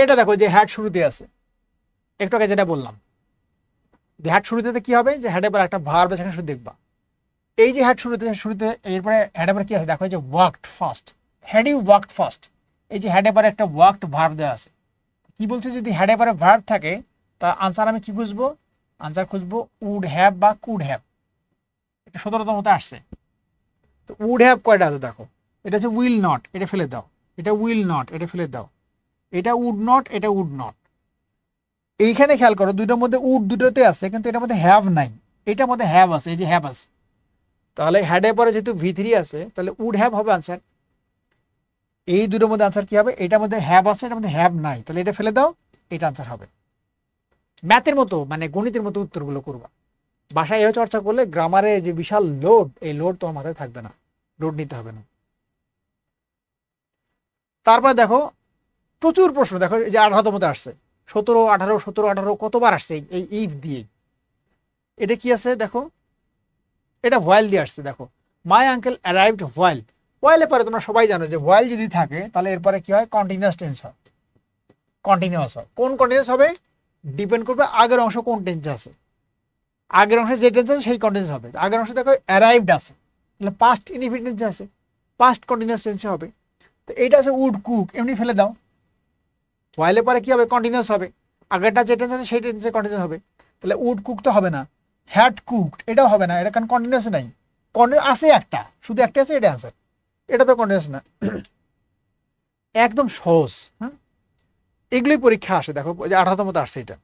এটা দেখো যে হ্যাড শুরুতে আছে, একটু আগে যেটা বললাম যে হ্যাড শুরুতে কি হবে, যে হ্যাডের পর একটা ভার্ব আছে, শুধু দেখবা এই যে হ্যাড শুরুতে এরপরে হ্যাডের পর কি আছে দেখো, এই যে worked first, had you worked first, এই যে হ্যাডের পরে একটা ওয়ার্কড ভার্ব দেওয়া আছে। কি বলছে, যদি হ্যাডের পরে ভার্ব থাকে তা আনসার আমি কি খুঁজবো, আনসার খুঁজবো উড হ্যাভ বা কুড হ্যাভ। এটা 17তমতে আসছে। তো উড হ্যাভ কয়টা আছে দেখো, এটা হচ্ছে উইল নট, এটা ফেলে দাও, এটা উইল নট, এটা ফেলে দাও, এটা উড নট, এটা উড নট। এইখানে খেয়াল করো দুইটার মধ্যে উড দুটোতে আছে, কিন্তু এটার মধ্যে হ্যাভ নাই, এটার মধ্যে হ্যাভ আছে, এই যে হ্যাভ আছে। তাহলে হ্যাডের পরে যেহেতু V3 আছে, তাহলে উড হ্যাভ হবে আনসার। এই দুটোর মধ্যে আনসার কি হবে, এটার মধ্যে হ্যাভ আছে, এটার মধ্যে হ্যাভ নাই, তাহলে এটা ফেলে দাও, এটা আনসার হবে। ম্যাথের মতো মানে গণিতের মতো উত্তরগুলো করবা, বাসায় এভাবে চর্চা করলে গ্রামারে যে বিশাল লোড, এই লোড তোমার মাথায় থাকবে না, লোড নিতে হবে না। তারপরে দেখো প্রচুর প্রশ্ন, দেখো এই যে 18তমতে আসছে, 17, 18, 17, 18 কতবার আসছে এই ইফ দিয়ে। এটা কি আছে দেখো, এটা ভয়েল দিয়ে আসছে। দেখো মাই আঙ্কেল অ্যারাইভড ভয়েল, ভয়েলের পরে তোমরা সবাই জানো যে ভয়েল যদি থাকে তাহলে এরপরে কি হয়, কন্টিনিউয়াস টেন্স হয়, কন্টিনিউয়াস হয়। কোন কন্টিনিউয়াস হবে, ডিপেন্ড করবে আগের অংশ কোন টেন্সে আছে, আগের অংশে যে টেন্স আছে সেই কন্টিনিউয়াস হবে। আগের অংশে দেখো অ্যারাইভড আছে, তাহলে পাস্ট ইনডিফিনিট টেন্সে আছে, পাস্ট কন্টিনিউয়াস টেন্সে হবে। তো এইটা আছে উড কুক, এমনি ফেলে দাও। ভয়েলের পরে কি হবে, কন্টিনিউয়াস হবে, আগেরটা যে টেন্স আছে সেই টেন্সে কন্টিনিউয়াস হবে। তাহলে উড কুক তো হবে না, হ্যাড কুকড এটাও হবে না, এটা কারণ কন্টিনিউয়াস নাই, কন্টিনিউয়াস আছে একটা, শুধু একটা আছে, এটা আনসার, এটা তো কন্টিনিউয়াস না। একদম সহজ। হ্যাঁ, এগুলোই পরীক্ষা আসে, দেখো যে 18তমতে আসছে এটা।